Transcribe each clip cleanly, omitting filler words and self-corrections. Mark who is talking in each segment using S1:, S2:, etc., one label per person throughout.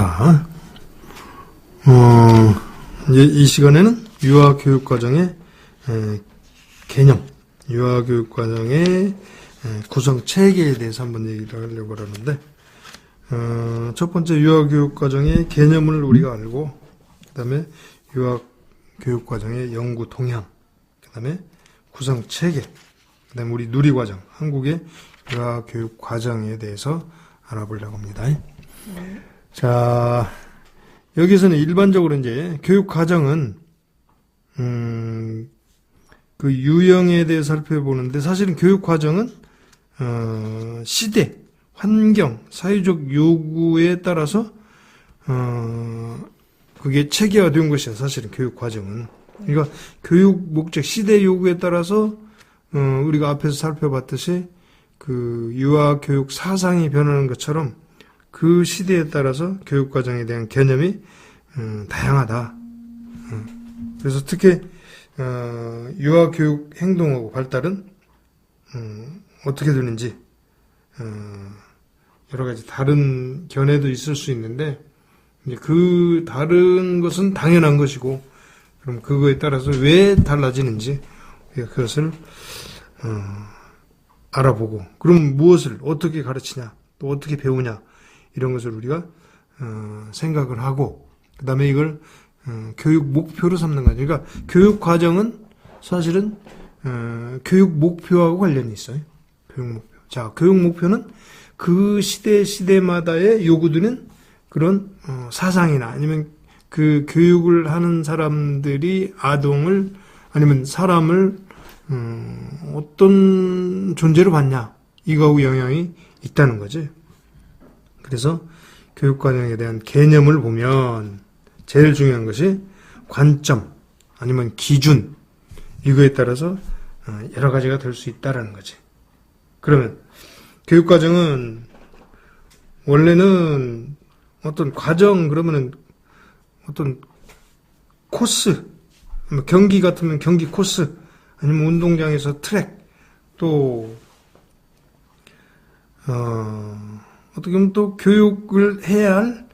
S1: 자, 이제 이 시간에는 유아교육과정의 개념, 유아교육과정의 구성 체계에 대해서 한번 얘기를 하려고 하는데, 첫 번째 유아교육과정의 개념을 우리가 알고, 그 다음에 유아교육과정의 연구 동향, 그 다음에 구성 체계, 그 다음에 우리 누리과정, 한국의 유아교육과정에 대해서 알아보려고 합니다. 자, 여기서는 일반적으로 이제 교육과정은 그 유형에 대해 살펴보는데, 사실은 교육과정은 시대, 환경, 사회적 요구에 따라서 그게 체계화된 것이야. 사실은 교육과정은. 그러니까 교육 목적, 시대 요구에 따라서 우리가 앞에서 살펴봤듯이 그 유아교육 사상이 변하는 것처럼 그 시대에 따라서 교육과정에 대한 개념이 다양하다. 그래서 특히 유아교육 행동하고 발달은 어떻게 되는지 여러 가지 다른 견해도 있을 수 있는데, 이제 그 다른 것은 당연한 것이고, 그럼 그거에 따라서 왜 달라지는지 그것을 알아보고, 그럼 무엇을 어떻게 가르치냐, 또 어떻게 배우냐, 이런 것을 우리가 생각을 하고, 그 다음에 이걸 교육 목표로 삼는 거죠. 그러니까 교육 과정은 사실은 교육 목표하고 관련이 있어요. 교육 목표. 자, 교육 목표는 그 시대마다의 요구되는 그런 사상이나 아니면 그 교육을 하는 사람들이 아동을 아니면 사람을 어떤 존재로 봤냐, 이거하고 영향이 있다는 거지. 그래서 교육과정에 대한 개념을 보면 제일 중요한 것이 관점 아니면 기준, 이거에 따라서 여러 가지가 될 수 있다라는 거지. 그러면 교육과정은 원래는 어떤 과정, 그러면은 어떤 코스, 경기 같으면 경기 코스, 아니면 운동장에서 트랙, 또 어떻게 보면 또 교육을 해야 할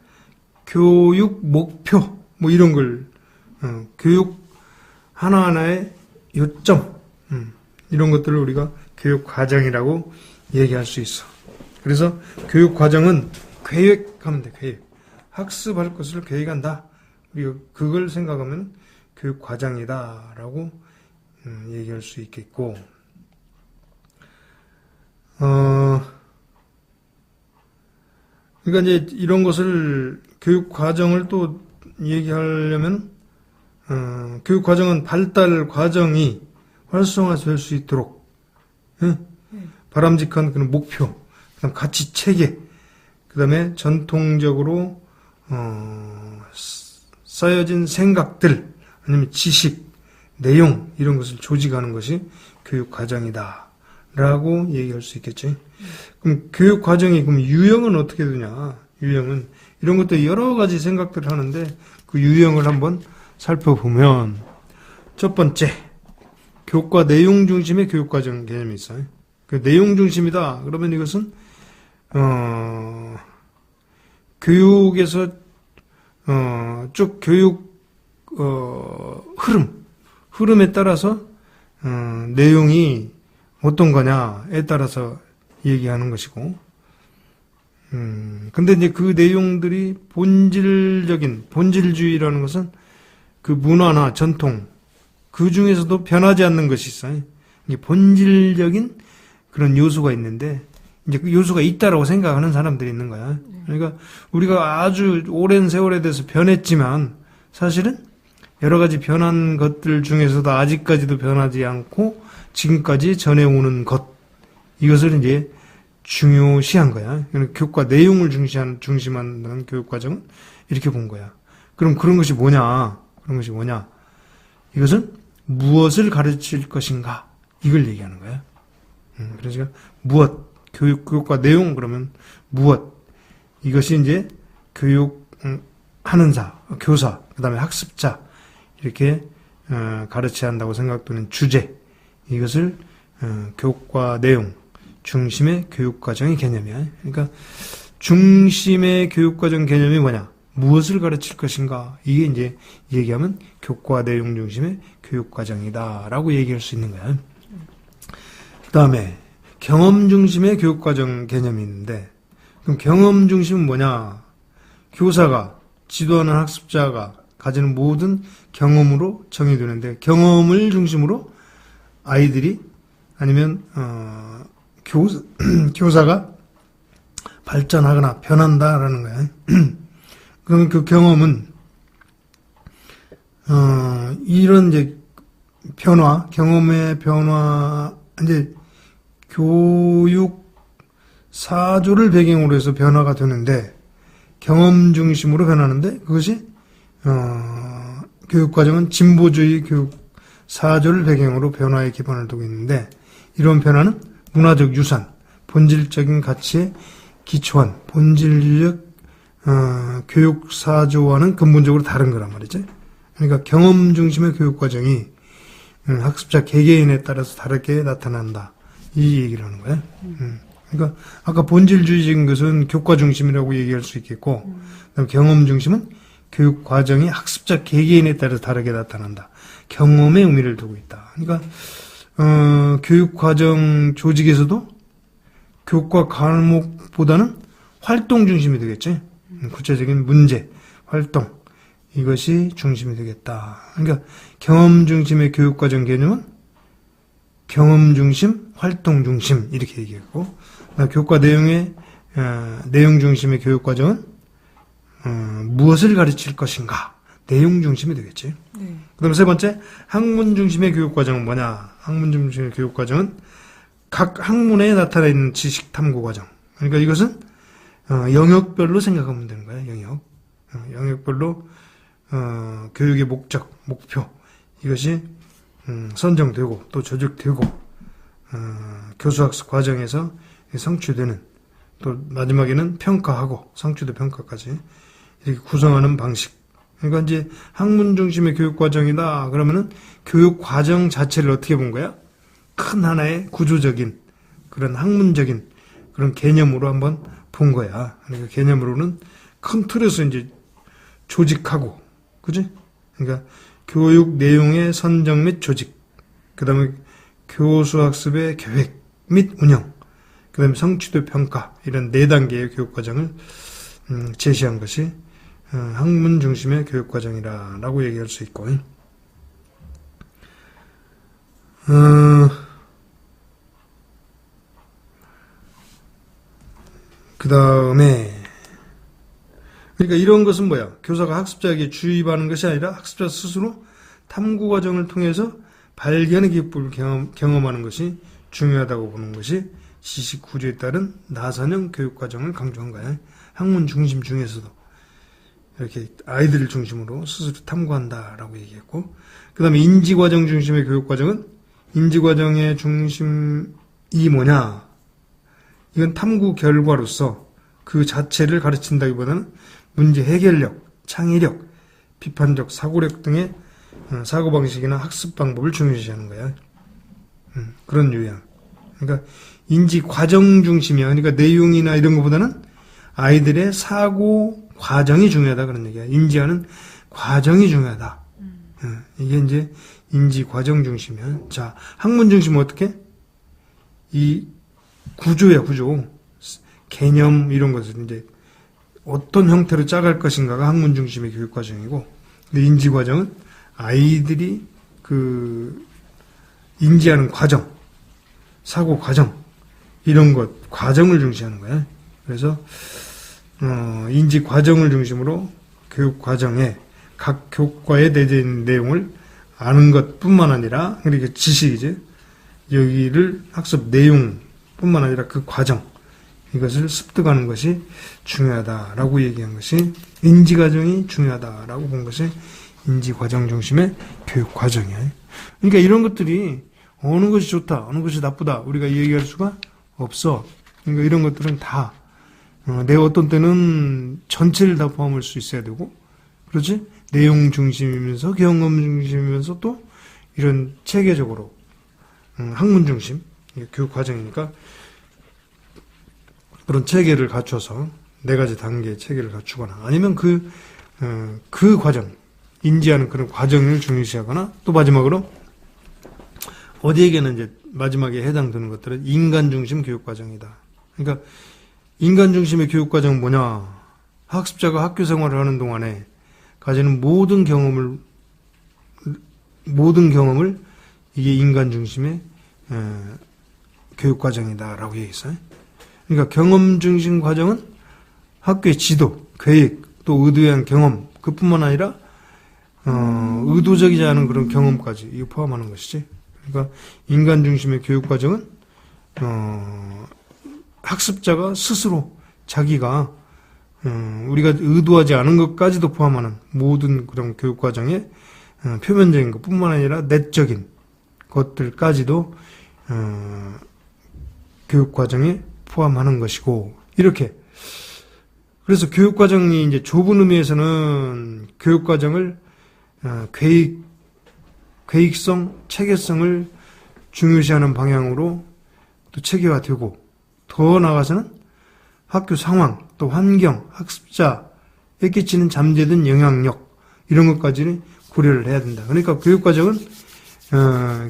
S1: 교육 목표, 뭐 이런 걸 교육 하나하나의 요점, 이런 것들을 우리가 교육 과정이라고 얘기할 수 있어. 그래서 교육 과정은 계획하면 돼. 계획. 학습할 것을 계획한다. 우리가 그걸 생각하면 교육 과정이다라고 얘기할 수 있겠고, 그러니까 이제 이런 것을 교육 과정을 또 얘기하려면 교육 과정은 발달 과정이 활성화될 수 있도록 바람직한 그런 목표, 그다음 가치 체계, 그다음에 전통적으로 쌓여진 생각들 아니면 지식, 내용, 이런 것을 조직하는 것이 교육 과정이다라고 얘기할 수 있겠지. 그럼 교육 과정이 그럼 유형은 어떻게 되냐? 유형은 이런 것들 여러 가지 생각들을 하는데, 그 유형을 한번 살펴보면, 첫 번째, 교과 내용 중심의 교육 과정 개념이 있어요. 그 내용 중심이다. 그러면 이것은 교육에서 쭉 교육 흐름에 따라서 내용이 어떤 거냐에 따라서 얘기하는 것이고, 근데 이제 그 내용들이 본질주의라는 것은 그 문화나 전통, 그 중에서도 변하지 않는 것이 있어요. 이게 본질적인 그런 요소가 있는데, 이제 그 요소가 있다라고 생각하는 사람들이 있는 거야. 그러니까 우리가 아주 오랜 세월에 대해서 변했지만, 사실은 여러 가지 변한 것들 중에서도 아직까지도 변하지 않고 지금까지 전해오는 것, 이것을 이제 중요시한 거야. 교과 내용을 중심하는 교육과정은 이렇게 본 거야. 그럼 그런 것이 뭐냐? 이것은 무엇을 가르칠 것인가? 이걸 얘기하는 거야. 그러니까 무엇, 교육과 내용, 그러면 무엇, 이것이 이제 교육하는 교사, 그 다음에 학습자, 이렇게 가르쳐야 한다고 생각되는 주제, 이것을 교과 내용 중심의 교육과정의 개념이야. 그러니까 중심의 교육과정 개념이 뭐냐? 무엇을 가르칠 것인가. 이게 이제 얘기하면 교과 내용 중심의 교육과정이다라고 얘기할 수 있는 거야. 그 다음에 경험 중심의 교육과정 개념이 있는데, 그럼 경험 중심은 뭐냐? 교사가, 지도하는 학습자가 가지는 모든 경험으로 정의되는데, 경험을 중심으로 아이들이 아니면 교사가 발전하거나 변한다라는 거야. 그러면 그 경험은 이런 이제 경험의 변화, 이제 교육 사조를 배경으로 해서 변화가 되는데, 경험 중심으로 변하는데, 그것이 교육과정은 진보주의 교육 사조를 배경으로 변화의 기반을 두고 있는데, 이런 변화는 문화적 유산, 본질적인 가치에 기초한 본질적 교육 사조와는 근본적으로 다른 거란 말이지. 그러니까 경험 중심의 교육과정이 학습자 개개인에 따라서 다르게 나타난다. 이 얘기를 하는 거야. 그러니까 아까 본질주의적인 것은 교과 중심이라고 얘기할 수 있겠고, 그다음에 경험 중심은 교육 과정이 학습자 개개인에 따라서 다르게 나타난다. 경험에 의미를 두고 있다. 그러니까 교육 과정 조직에서도 교과 과목보다는 활동 중심이 되겠지. 구체적인 문제, 활동, 이것이 중심이 되겠다. 그러니까 경험 중심의 교육 과정 개념은 경험 중심, 활동 중심 이렇게 얘기했고, 교과 내용 중심의 교육 과정은 무엇을 가르칠 것인가, 내용 중심이 되겠지. 네. 그다음 세 번째, 학문 중심의 교육 과정은 뭐냐? 학문 중심의 교육 과정은 각 학문에 나타나 있는 지식 탐구 과정. 그러니까 이것은 영역별로 생각하면 되는 거야. 영역별로 교육의 목적, 목표, 이것이 선정되고 또 조직되고 교수학습 과정에서 성취되는, 또 마지막에는 평가하고 성취도 평가까지 이렇게 구성하는 방식. 그러니까 이제 학문 중심의 교육 과정이다 그러면은 교육 과정 자체를 어떻게 본 거야? 큰 하나의 구조적인 그런 학문적인 그런 개념으로 한번 본 거야. 그러니까 개념으로는 큰 틀에서 이제 조직하고, 그지? 그러니까 교육 내용의 선정 및 조직, 그 다음에 교수학습의 계획 및 운영, 그 다음에 성취도 평가, 이런 4단계의 교육과정을 제시한 것이 학문 중심의 교육과정이라고 얘기할 수 있고, 그 다음에 그러니까 이런 것은 뭐야? 교사가 학습자에게 주입하는 것이 아니라 학습자 스스로 탐구 과정을 통해서 발견의 기쁨을 경험하는 것이 중요하다고 보는 것이 지식 구조에 따른 나선형 교육 과정을 강조한 거야. 학문 중심 중에서도 이렇게 아이들을 중심으로 스스로 탐구한다라고 얘기했고, 그 다음에 인지 과정 중심의 교육 과정은 인지 과정의 중심이 뭐냐? 이건 탐구 결과로서 그 자체를 가르친다기보다는 문제 해결력, 창의력, 비판적 사고력 등의 사고방식이나 학습 방법을 중요시하는 거야. 그런 유형. 그러니까 인지 과정 중심이야. 그러니까 내용이나 이런 것보다는 아이들의 사고 과정이 중요하다 그런 얘기야. 인지하는 과정이 중요하다. 이게 이제 인지 과정 중심이야. 자, 학문 중심은 어떻게? 이 구조야, 구조. 개념 이런 것을 이제 어떤 형태로 짜갈 것인가가 학문 중심의 교육 과정이고, 인지 과정은 아이들이 그 인지하는 과정, 사고 과정 이런 것, 과정을 중시하는 거야. 그래서 인지 과정을 중심으로 교육 과정에 각 교과에 내재 있는 내용을 아는 것뿐만 아니라, 그러니까 지식이지, 여기를 학습 내용뿐만 아니라 그 과정, 이것을 습득하는 것이 중요하다라고 얘기한 것이, 인지 과정이 중요하다라고 본 것이 인지 과정 중심의 교육 과정이야. 그러니까 이런 것들이 어느 것이 좋다, 어느 것이 나쁘다 우리가 얘기할 수가 없어. 그러니까 이런 것들은 다 내 어떤 때는 전체를 다 포함할 수 있어야 되고, 그렇지? 내용 중심이면서 경험 중심이면서 또 이런 체계적으로 학문 중심 교육 과정이니까 그런 체계를 갖춰서 4가지 단계의 체계를 갖추거나 아니면 그 과정, 인지하는 그런 과정을 중요시하거나 또 마지막으로 어디에게는 이제 마지막에 해당되는 것들은 인간 중심 교육 과정이다. 그러니까 인간 중심의 교육 과정은 뭐냐? 학습자가 학교 생활을 하는 동안에 가지는 모든 경험을 이게 인간 중심의 교육 과정이다라고 얘기했어요. 그러니까 경험 중심 과정은 학교의 지도, 계획, 또 의도한 경험 그뿐만 아니라 의도적이지 않은 그런 경험까지 이거 포함하는 것이지. 그러니까 인간 중심의 교육 과정은 학습자가 스스로 자기가 우리가 의도하지 않은 것까지도 포함하는 모든 그런 교육 과정의 표면적인 것뿐만 아니라 내적인 것들까지도 교육 과정에 포함하는 것이고 이렇게 그래서 교육 과정이 이제 좁은 의미에서는 교육 과정을 계획성, 체계성을 중요시하는 방향으로 또 체계화되고 더 나아가서는 학교 상황, 또 환경, 학습자에 끼치는 잠재된 영향력 이런 것까지는 고려를 해야 된다. 그러니까 교육과정은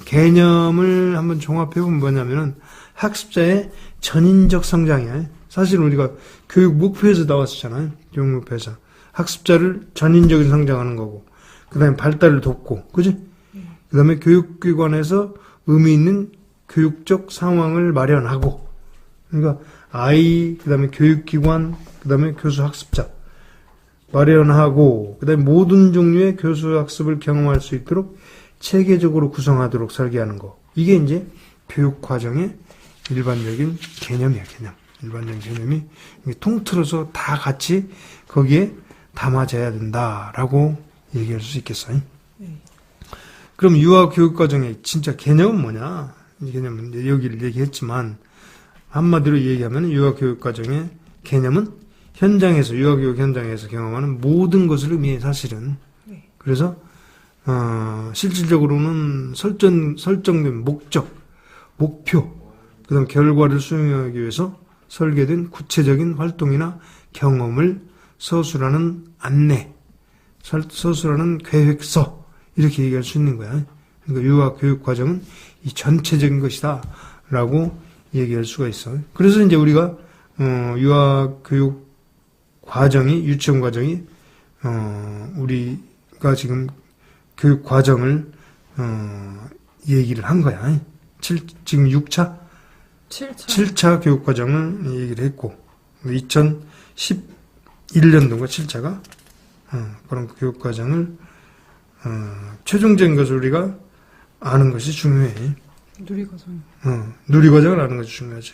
S1: 개념을 한번 종합해보면 뭐냐면은 학습자의 전인적 성장이야. 사실 우리가 교육 목표에서 나왔었잖아요. 교육 목표에서 학습자를 전인적인 성장하는 거고 그 다음에 발달을 돕고 그지? 그 다음에 교육기관에서 의미 있는 교육적 상황을 마련하고 그러니까 아이, 그 다음에 교육기관, 그 다음에 교수 학습자 마련하고 그 다음에 모든 종류의 교수 학습을 경험할 수 있도록 체계적으로 구성하도록 설계하는 거. 이게 이제 교육과정의 일반적인 개념이야, 개념. 일반적인 개념이 통틀어서 다 같이 거기에 담아져야 된다라고 얘기할 수 있겠어요. 그럼 유아교육과정의 진짜 개념은 뭐냐? 이 개념은 이제 여기를 얘기했지만 한마디로 얘기하면 유아교육과정의 개념은 현장에서 유아교육 현장에서 경험하는 모든 것을 의미해 사실은. 그래서 실질적으로는 설정된 목적, 목표, 그다음 결과를 수행하기 위해서 설계된 구체적인 활동이나 경험을 서술하는 안내, 서술하는 계획서 이렇게 얘기할 수 있는 거야. 그러니까 유아교육과정은 이 전체적인 것이다라고 얘기할 수가 있어요. 그래서 이제 우리가 유아교육 과정이 유치원 과정이 우리가 지금 교육 과정을 얘기를 한 거야. 지금 6차 7차 교육 과정을 얘기를 했고 2011년도인가 7차가 그런 교육 과정을 최종적인 것을 우리가 아는 것이 중요해. 누리과정을 아는 것이 중요하지.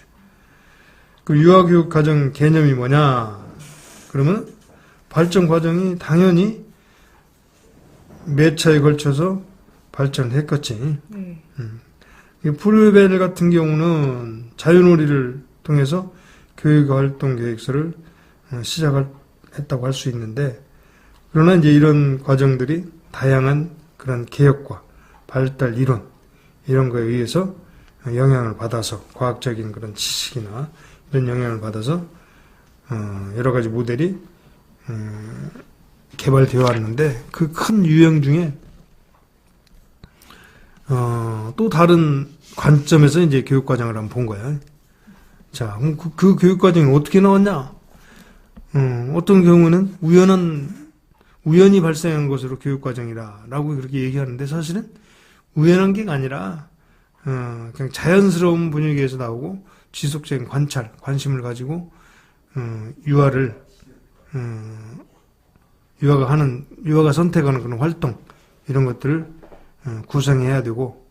S1: 그 유아교육 과정 개념이 뭐냐? 그러면 발전 과정이 당연히 몇 차에 걸쳐서 발전했겠지. 프루벨 같은 경우는 자유놀이를 통해서 교육활동 계획서를 시작했다고 할 수 있는데, 그러나 이제 이런 과정들이 다양한 그런 개혁과 발달 이론, 이런 거에 의해서 영향을 받아서, 과학적인 그런 지식이나 이런 영향을 받아서, 여러 가지 모델이, 개발되어 왔는데, 그 큰 유형 중에, 또 다른 관점에서 이제 교육과정을 한번 본 거야. 자, 그 교육과정이 어떻게 나왔냐? 어떤 경우는 우연히 발생한 것으로 교육과정이라고 그렇게 얘기하는데 사실은 우연한 게 아니라, 그냥 자연스러운 분위기에서 나오고 지속적인 관찰, 관심을 가지고, 유아가 선택하는 그런 활동, 이런 것들을 구성해야 되고,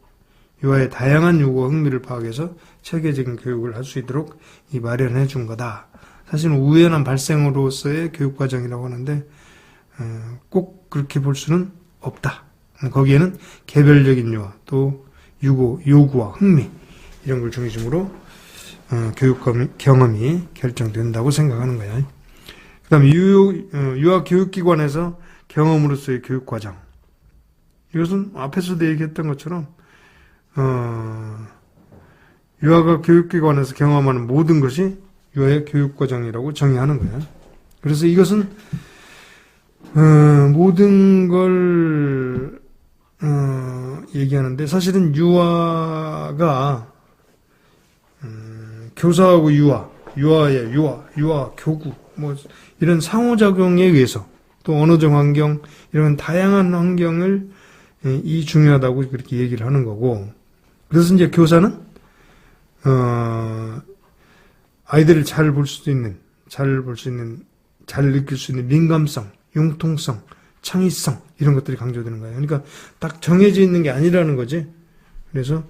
S1: 유아의 다양한 요구와 흥미를 파악해서 체계적인 교육을 할 수 있도록 마련해 준 거다. 사실은 우연한 발생으로서의 교육과정이라고 하는데, 꼭 그렇게 볼 수는 없다. 거기에는 개별적인 유아, 또 요구와 흥미, 이런 걸 중심으로, 교육 경험이 결정된다고 생각하는 거야. 그 다음에 유아 교육기관에서 경험으로서의 교육과정. 이것은 앞에서도 얘기했던 것처럼, 유아가 교육기관에서 경험하는 모든 것이 유아의 교육과정이라고 정의하는 거야. 그래서 이것은 모든 걸 얘기하는데 사실은 유아가 교사하고 유아의 유아 교구 뭐 이런 상호작용에 의해서 또 언어적 환경 이런 다양한 환경을 이 중요하다고 그렇게 얘기를 하는 거고 그래서 이제 교사는 아이들을 잘 볼 수 있는 잘 느낄 수 있는 민감성, 융통성, 창의성 이런 것들이 강조되는 거예요. 그러니까 딱 정해져 있는 게 아니라는 거지. 그래서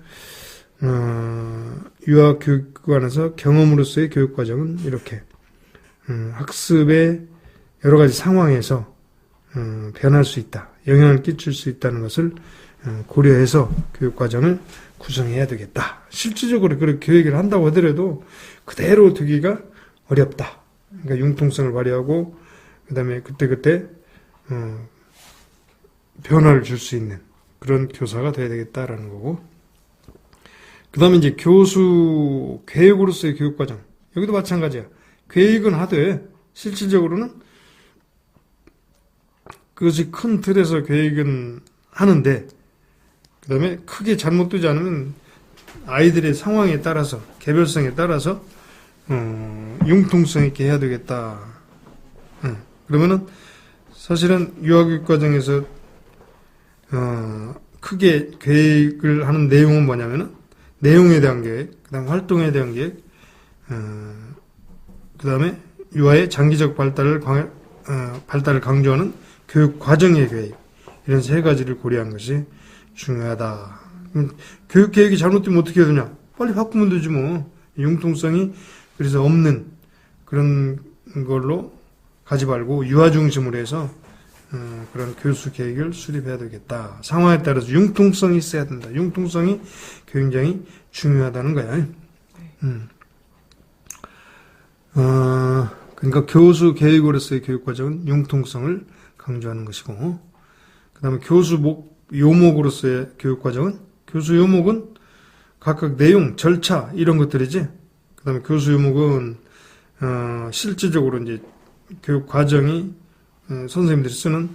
S1: 유아교육관에서 경험으로서의 교육과정은 이렇게 학습의 여러 가지 상황에서 변할 수 있다. 영향을 끼칠 수 있다는 것을 고려해서 교육과정을 구성해야 되겠다. 실질적으로 그렇게 교육을 한다고 하더라도 그대로 두기가 어렵다. 그러니까 융통성을 발휘하고 그 다음에 그때그때 변화를 줄 수 있는 그런 교사가 돼야 되겠다라는 거고 그 다음에 이제 교수 계획으로서의 교육과정 여기도 마찬가지야. 계획은 하되 실질적으로는 그것이 큰 틀에서 계획은 하는데 그 다음에 크게 잘못되지 않으면 아이들의 상황에 따라서 개별성에 따라서 융통성 있게 해야 되겠다. 그러면은 사실은 유아교육 과정에서 크게 계획을 하는 내용은 뭐냐면은 내용에 대한 계획, 그다음 활동에 대한 계획, 그다음에 유아의 장기적 발달을 강조하는 교육 과정의 계획 이런 세 가지를 고려한 것이 중요하다. 교육 계획이 잘못되면 어떻게 해야 되냐? 빨리 바꾸면 되지 뭐. 융통성이 그래서 없는 그런 걸로 가지 말고 유아 중심으로 해서 그런 교수 계획을 수립해야 되겠다. 상황에 따라서 융통성이 있어야 된다. 융통성이 굉장히 중요하다는 거야. 그러니까 교수 계획으로서의 교육과정은 융통성을 강조하는 것이고 그 다음에 교수 요목으로서의 교육과정은 교수 요목은 각각 내용, 절차 이런 것들이지 그 다음에 교수 요목은 실질적으로 이제 교육 과정이 선생님들이 쓰는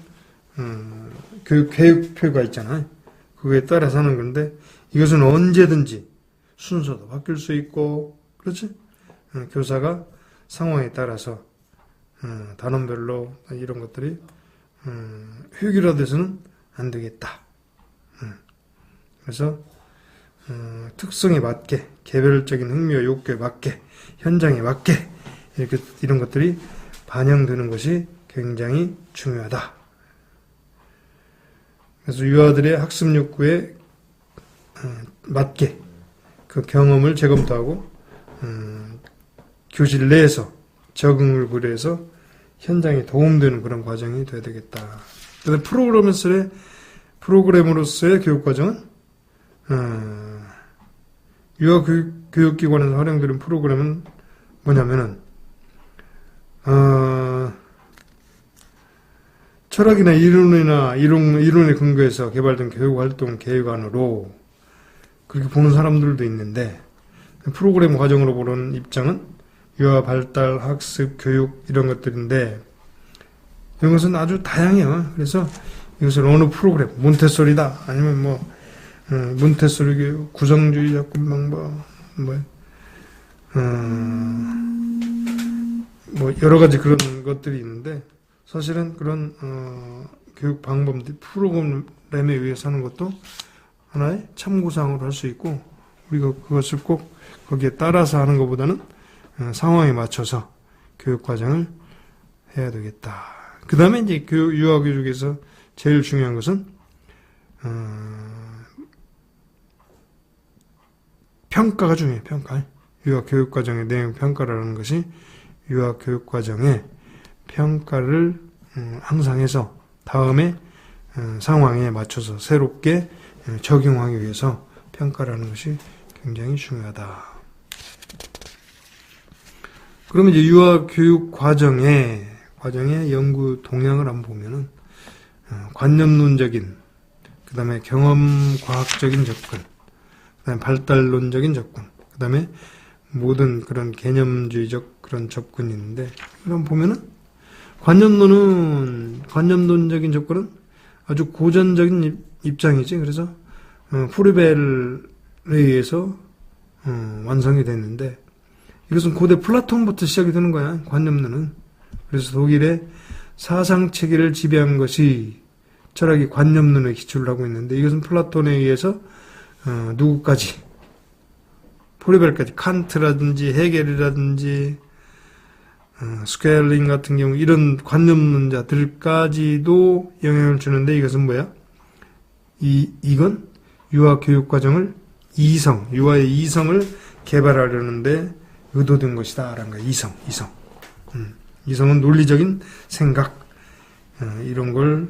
S1: 교육 계획표가 있잖아요. 그거에 따라서 하는 건데 이것은 언제든지 순서도 바뀔 수 있고 그렇지? 교사가 상황에 따라서 단원별로 이런 것들이 획일화돼서는 안 되겠다. 그래서 특성에 맞게 개별적인 흥미와 욕구에 맞게 현장에 맞게 이렇게 이런 것들이 반영되는 것이 굉장히 중요하다. 그래서 유아들의 학습 욕구에 맞게 그 경험을 재검토하고 교실 내에서 적응을 고려해서 현장에 도움되는 그런 과정이 돼야 되겠다. 그다음에 프로그램으로서의 교육과정은 유아교육기관에서 활용되는 프로그램은 뭐냐면은 철학이나 이론에 근거해서 개발된 교육활동 계획안으로 그렇게 보는 사람들도 있는데 프로그램 과정으로 보는 입장은 유아 발달, 학습, 교육 이런 것들인데 이런 것은 아주 다양해요. 그래서 이것을 어느 프로그램, 몬테소리다 아니면 몬테소리 교육, 구성주의 접근 방법 여러 가지 그런 것들이 있는데 사실은 그런 교육 방법 프로그램에 의해서 하는 것도 하나의 참고사항으로 할 수 있고 우리가 그것을 꼭 거기에 따라서 하는 것보다는 상황에 맞춰서 교육 과정을 해야 되겠다. 그 다음에 이제 유아교육에서 제일 중요한 것은 평가가 중요해요. 평가. 유아교육 과정의 내용 평가라는 것이 유아교육 과정의 평가를 항상 해서 다음에 상황에 맞춰서 새롭게 적용하기 위해서 평가라는 것이 굉장히 중요하다. 그러면 이제 유아교육 과정의 연구 동향을 한번 보면은 관념론적인, 그 다음에 경험과학적인 접근, 그 다음에 발달론적인 접근, 그 다음에 모든 그런 개념주의적 그런 접근이 있는데, 그럼 보면은 관념론적인 접근은 아주 고전적인 입장이지. 그래서 프리벨에 의해서 완성이 됐는데, 이것은 고대 플라톤부터 시작이 되는 거야, 관념론은. 그래서 독일의 사상체계를 지배한 것이 철학이 관념론에 기초를 하고 있는데, 이것은 플라톤에 의해서 누구까지, 프리벨까지, 칸트라든지 헤겔이라든지 스케일링 같은 경우 이런 관념론자들까지도 영향을 주는데, 이것은 뭐야? 이건 유아 교육 과정을 유아의 이성을 개발하려는데 의도된 것이다 라는 거야. 이성. 이성은 논리적인 생각, 이런 걸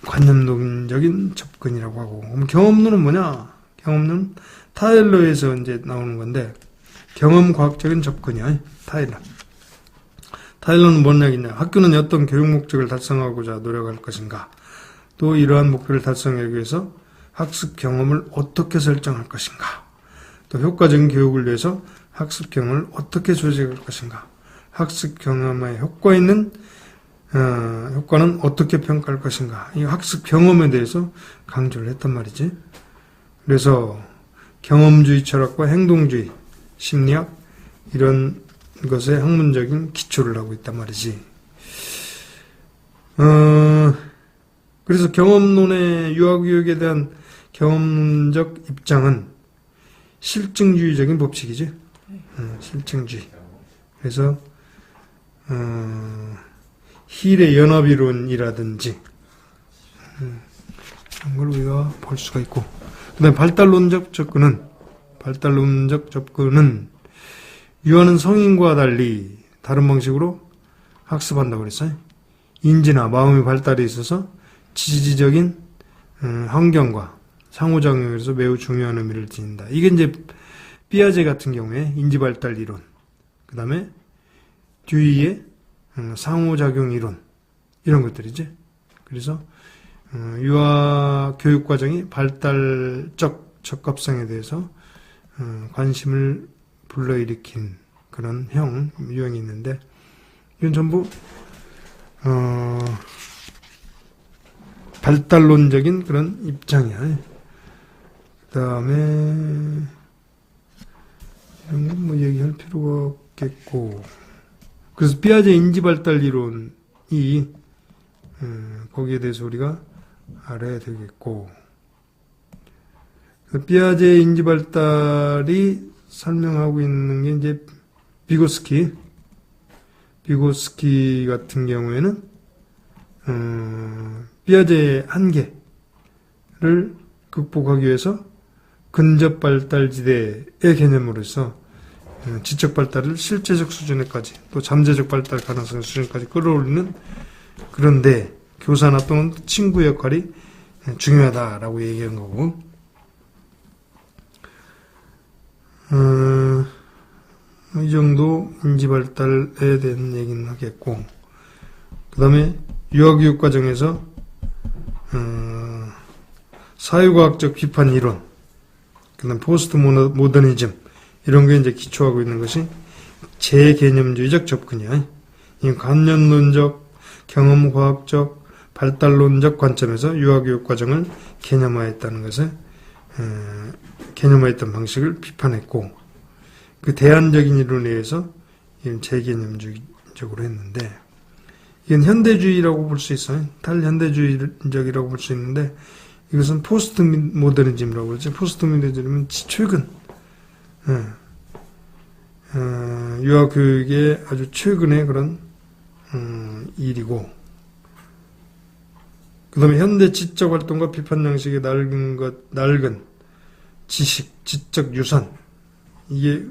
S1: 관념론적인 접근이라고 하고. 그럼 경험론은 뭐냐? 경험론은 타일러에서 이제 나오는 건데, 경험과학적인 접근이야. 타일러는 뭔 얘기냐? 학교는 어떤 교육 목적을 달성하고자 노력할 것인가? 또 이러한 목표를 달성하기 위해서 학습 경험을 어떻게 설정할 것인가? 또 효과적인 교육을 위해서 학습 경험을 어떻게 조직할 것인가? 학습 경험의 효과는 어떻게 평가할 것인가? 이 학습 경험에 대해서 강조를 했단 말이지. 그래서 경험주의 철학과 행동주의, 심리학 이런 것에 학문적인 기초를 하고 있단 말이지. 그래서 경험론의 유아교육에 대한 경험적 입장은 실증주의적인 법칙이지. 실증주의. 그래서 힐의 연합이론이라든지 이런 걸 우리가 볼 수가 있고, 그 다음에 발달론적 접근은 유아는 성인과 달리 다른 방식으로 학습한다고 그랬어요. 인지나 마음의 발달에 있어서 지지적인 환경과 상호작용에서 매우 중요한 의미를 지닌다. 이게 이제 피아제 같은 경우에 인지발달 이론, 그 다음에 듀이의 상호작용 이론, 이런 것들이지. 그래서 유아 교육 과정이 발달적 적합성에 대해서 관심을 불러일으킨 그런 유형이 있는데, 이건 전부 발달론적인 그런 입장이야. 그 다음에 이런 건 뭐 얘기할 필요가 없겠고, 그래서 피아제 인지발달 이론이 거기에 대해서 우리가 알아야 되겠고, 피아제 인지발달이 설명하고 있는 게 이제 비고스키 같은 경우에는 피아제의 한계를 극복하기 위해서 근접 발달지대의 개념으로서 지적 발달을 실제적 수준에까지, 또 잠재적 발달 가능성 수준까지 끌어올리는, 그런데 교사나 또는 친구 역할이 중요하다라고 얘기한 거고, 이 정도 인지발달에 대한 얘기는 하겠고, 그 다음에 유아교육 과정에서 사회과학적 비판 이론, 그 다음 포스트 모더니즘, 이런 게 이제 기초하고 있는 것이 재개념주의적 접근이야. 이 관념론적, 경험과학적, 발달론적 관점에서 유아교육 과정을 개념화했다는 것을 개념화했던 방식을 비판했고, 그 대안적인 이론에 의해서 재개념주의적으로 했는데, 이건 현대주의라고 볼 수 있어요. 탈현대주의적이라고 볼 수 있는데, 이것은 포스트 모더니즘이라고 그러죠. 포스트 모더니즘은 최근 유아교육의 아주 최근의 그런 일이고, 그 다음에 현대 지적 활동과 비판 양식의 낡은 지식, 지적 유산, 이게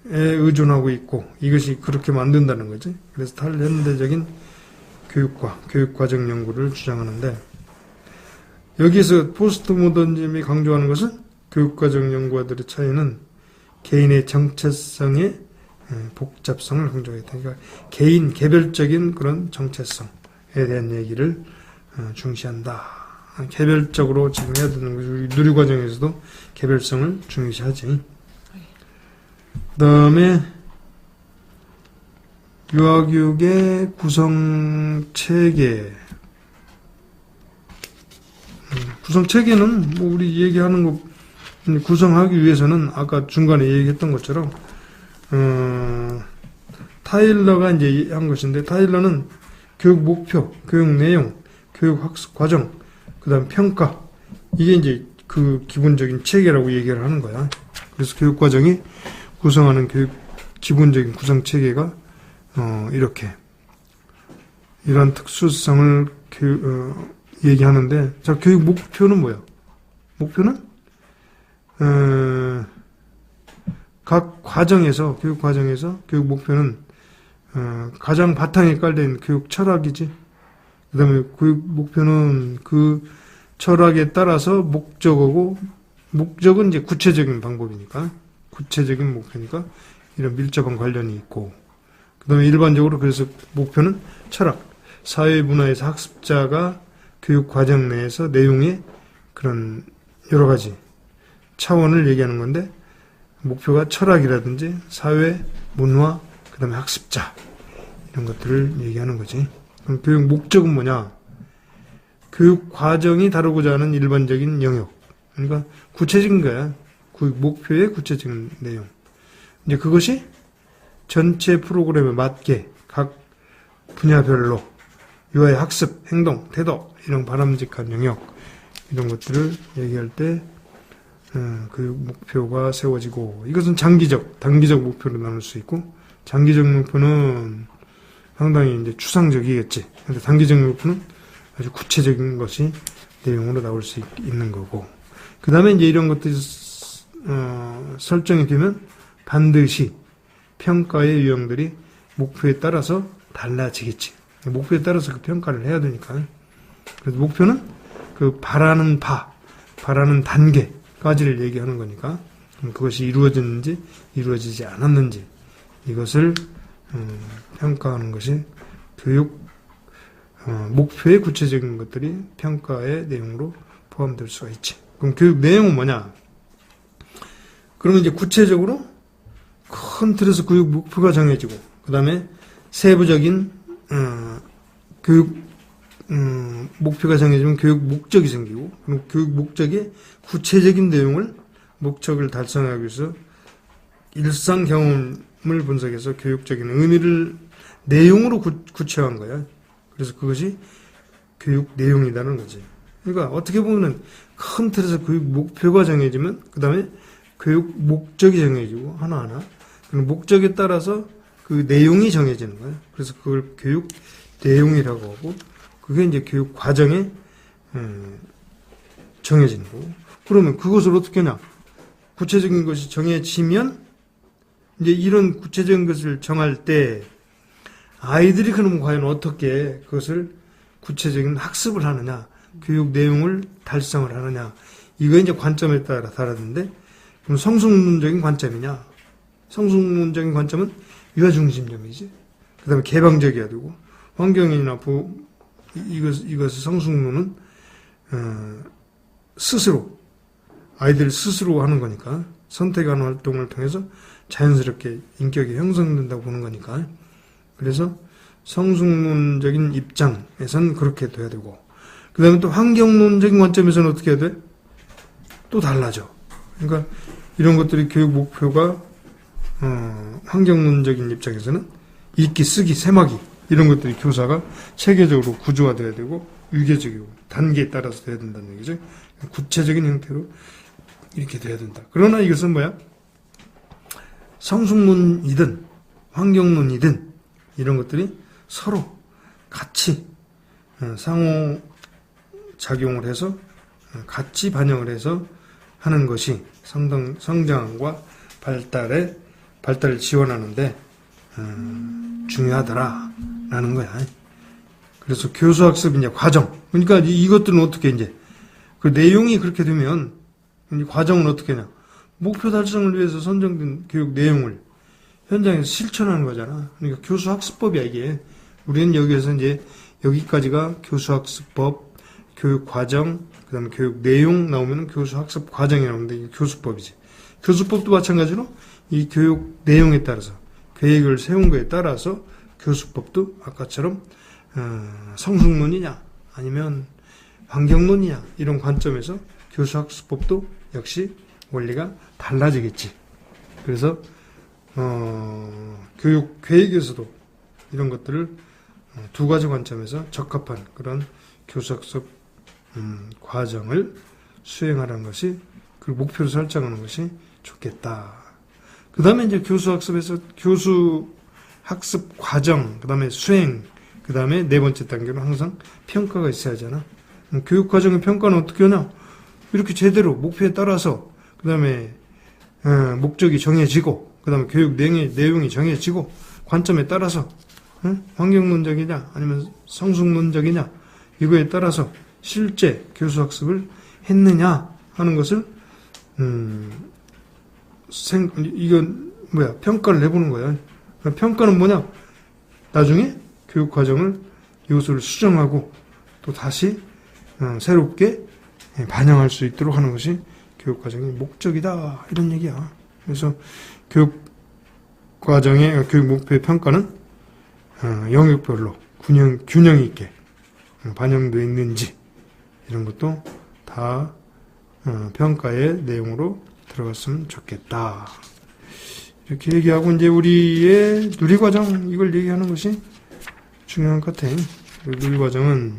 S1: 의존하고 있고, 이것이 그렇게 만든다는 거지. 그래서 탈현대적인 교육과 교육과정 연구를 주장하는데, 여기서 포스트 모더니즘이 강조하는 것은 교육과정 연구가들의 차이는 개인의 정체성의 복잡성을 강조했다. 그러니까 개인, 개별적인 그런 정체성에 대한 얘기를 중시한다. 개별적으로 지금 해야 되는 것이, 우리 누리과정에서도 개별성을 중시하지. 그 다음에 유아교육의 구성체계. 구성체계는 뭐 우리 얘기하는 거 구성하기 위해서는 아까 중간에 얘기했던 것처럼 타일러가 이제 한 것인데, 타일러는 교육 목표, 교육 내용, 교육 학습 과정, 그 다음 평가, 이게 이제 그 기본적인 체계라고 얘기를 하는 거야. 그래서 교육 과정이 구성하는 교육 기본적인 구성 체계가 이렇게 이런 특수성을 얘기하는데, 자, 교육 목표는 뭐야? 목표는 각 과정에서, 교육 과정에서 교육 목표는 가장 바탕에 깔린 교육 철학이지. 그 다음에 교육 목표는 그 철학에 따라서 목적어고, 목적은 이제 구체적인 방법이니까, 구체적인 목표니까 이런 밀접한 관련이 있고, 그 다음에 일반적으로 그래서 목표는 철학, 사회 문화에서 학습자가 교육 과정 내에서 내용의 그런 여러 가지 차원을 얘기하는 건데, 목표가 철학이라든지 사회, 문화, 그 다음에 학습자, 이런 것들을 얘기하는 거지. 그럼 교육 목적은 뭐냐? 교육 과정이 다루고자 하는 일반적인 영역. 그러니까 구체적인 거야. 교육 목표의 구체적인 내용. 이제 그것이 전체 프로그램에 맞게 각 분야별로 유아의 학습, 행동, 태도, 이런 바람직한 영역, 이런 것들을 얘기할 때 교육 목표가 세워지고, 이것은 장기적, 단기적 목표로 나눌 수 있고, 장기적 목표는 상당히 이제 추상적이겠지. 근데 단기적 목표는 아주 구체적인 것이 내용으로 나올 수 있는 거고, 그 다음에 이제 이런 것들이 설정이 되면 반드시 평가의 유형들이 목표에 따라서 달라지겠지. 목표에 따라서 그 평가를 해야 되니까. 그래서 목표는 그 바라는 단계까지를 얘기하는 거니까, 그것이 이루어졌는지 이루어지지 않았는지, 이것을 평가하는 것이 교육 목표의 구체적인 것들이 평가의 내용으로 포함될 수가 있지. 그럼 교육 내용은 뭐냐? 그러면 이제 구체적으로 큰 틀에서 교육 목표가 정해지고, 그 다음에 세부적인 교육 목표가 정해지면 교육 목적이 생기고, 그럼 교육 목적의 구체적인 목적을 달성하기 위해서 일상 경험을 분석해서 교육적인 의미를 내용으로 구체화한 거야. 그래서 그것이 교육 내용이라는 거지. 그러니까 어떻게 보면은 큰 틀에서 교육 목표가 정해지면 그 다음에 교육 목적이 정해지고, 하나하나 그럼 목적에 따라서 그 내용이 정해지는 거야. 그래서 그걸 교육 내용이라고 하고, 그게 이제 교육 과정에 정해지는 거고. 그러면 그것을 어떻게 하냐? 구체적인 것이 정해지면 이제 이런 구체적인 것을 정할 때 아이들이 그러면 과연 어떻게 그것을 구체적인 학습을 하느냐, 교육 내용을 달성을 하느냐, 이거 이제 관점에 따라 다르는데, 그럼 성숙론적인 관점이냐? 성숙론적인 관점은 유아중심적이지. 그 다음에 개방적이어야 되고, 환경이나 이것의 성숙론은 스스로, 아이들 스스로 하는 거니까, 선택하는 활동을 통해서 자연스럽게 인격이 형성된다고 보는 거니까. 그래서 성숙론적인 입장에선 그렇게 돼야 되고, 그 다음에 또 환경론적인 관점에서는 어떻게 해야 돼? 또 달라져. 그러니까 이런 것들이 교육 목표가 환경론적인 입장에서는 읽기, 쓰기, 세마기, 이런 것들이 교사가 체계적으로 구조화돼야 되고, 유계적이고 단계에 따라서 돼야 된다는 얘기죠. 구체적인 형태로 이렇게 돼야 된다. 그러나 이것은 뭐야? 성숙론이든 환경론이든 이런 것들이 서로 같이 상호 작용을 해서 같이 반영을 해서 하는 것이 성장과 발달을 지원하는데 중요하더라라는 거야. 그래서 교수학습 이제 과정. 그러니까 이것들은 어떻게 이제 그 내용이 그렇게 되면 과정은 어떻게 하냐? 목표 달성을 위해서 선정된 교육 내용을 현장에서 실천하는 거잖아. 그러니까 교수학습법이야 이게. 우리는 여기에서 이제 여기까지가 교수학습법, 교육 과정, 그다음에 교육 내용 나오면 교수학습 과정이 나오는데 이게 교수법이지. 교수법도 마찬가지로 이 교육 내용에 따라서 계획을 세운 거에 따라서 교수법도 아까처럼 성숙론이냐 아니면 환경론이냐 이런 관점에서 교수학습법도 역시 원리가 달라지겠지. 그래서 교육 계획에서도 이런 것들을 두 가지 관점에서 적합한 그런 교수학습 과정을 수행하는 것이, 그 목표를 설정하는 것이 좋겠다. 그 다음에 이제 교수학습에서 교수학습 과정, 그 다음에 수행, 그 다음에 네 번째 단계로 항상 평가가 있어야 하잖아. 교육 과정의 평가는 어떻게 하냐? 이렇게 제대로 목표에 따라서, 그 다음에 목적이 정해지고, 그 다음에 교육 내용이 정해지고, 관점에 따라서 환경론적이냐 아니면 성숙론적이냐 이거에 따라서 실제 교수학습을 했느냐 하는 것을 이건 평가를 해보는 거야. 평가는 뭐냐? 나중에 교육 과정을 요소를 수정하고 또 다시 새롭게 반영할 수 있도록 하는 것이 교육 과정의 목적이다, 이런 얘기야. 그래서 교육 과정의 교육 목표의 평가는 영역별로 균형 있게 반영되어 있는지 이런 것도 다 평가의 내용으로 들어갔으면 좋겠다. 이렇게 얘기하고 이제 우리의 누리과정 이걸 얘기하는 것이 중요한 것 같아. 누리과정은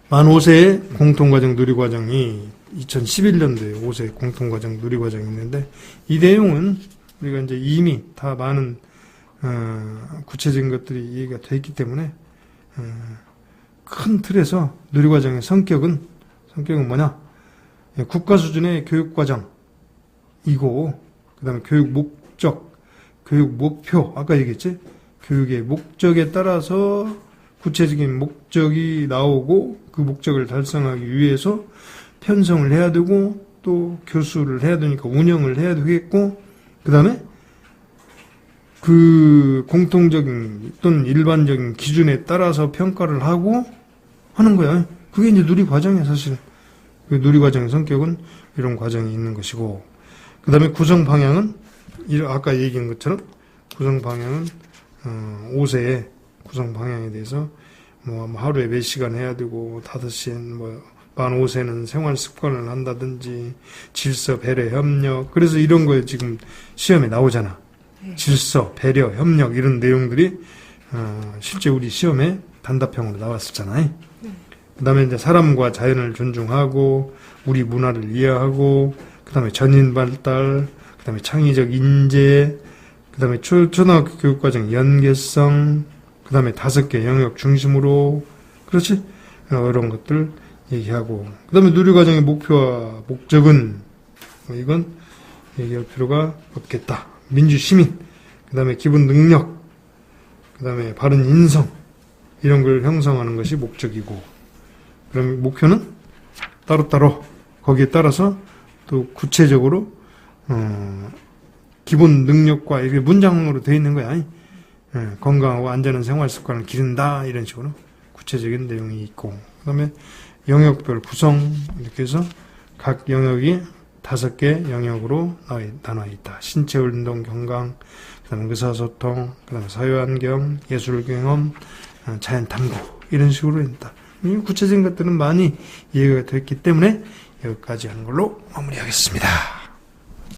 S1: 만 5세의 공통과정 누리과정이 2011년도에 5세 공통과정 누리과정이 있는데, 이 내용은 우리가 이제 이미 다 많은 구체적인 것들이 얘기가 되어 있기 때문에 큰 틀에서 누리과정의 성격은 뭐냐? 국가 수준의 교육과정이고, 그 다음에 교육 목적, 교육 목표, 아까 얘기했지? 교육의 목적에 따라서 구체적인 목적이 나오고, 그 목적을 달성하기 위해서 편성을 해야 되고, 또 교수를 해야 되니까 운영을 해야 되겠고, 그 다음에 그 공통적인 또는 일반적인 기준에 따라서 평가를 하고 하는 거야. 그게 이제 누리과정이야, 사실. 그 누리과정의 성격은 이런 과정이 있는 것이고, 그 다음에 구성 방향은, 아까 얘기한 것처럼, 구성 방향은, 5세의 구성 방향에 대해서, 하루에 몇 시간 해야 되고, 5시엔 만 5세는 생활 습관을 한다든지, 질서, 배려, 협력. 그래서 이런 거에 지금 시험에 나오잖아. 질서, 배려, 협력, 이런 내용들이, 실제 우리 시험에 단답형으로 나왔었잖아요. 그 다음에 이제 사람과 자연을 존중하고, 우리 문화를 이해하고, 그 다음에 전인 발달, 그 다음에 창의적 인재, 그 다음에 초등학교 교육과정 연계성, 그 다음에 5개 영역 중심으로, 그렇지? 이런 것들 얘기하고, 그 다음에 누리과정의 목표와 목적은, 이건 얘기할 필요가 없겠다. 민주시민, 그 다음에 기본 능력, 그 다음에 바른 인성, 이런 걸 형성하는 것이 목적이고, 그럼 목표는 따로따로 거기에 따라서 또 구체적으로 기본 능력과 이게 문장으로 되어 있는 거야. 건강하고 안전한 생활 습관을 기른다, 이런 식으로 구체적인 내용이 있고, 그 다음에 영역별 구성, 이렇게 해서 각 영역이 5개 영역으로 나눠 있다. 신체 운동 경강, 그 다음에 의사소통, 그 다음에 사회환경, 예술경험, 자연 탐구, 이런 식으로 있다. 구체적인 것들은 많이 이해가 됐기 때문에 여기까지 하는 걸로 마무리하겠습니다.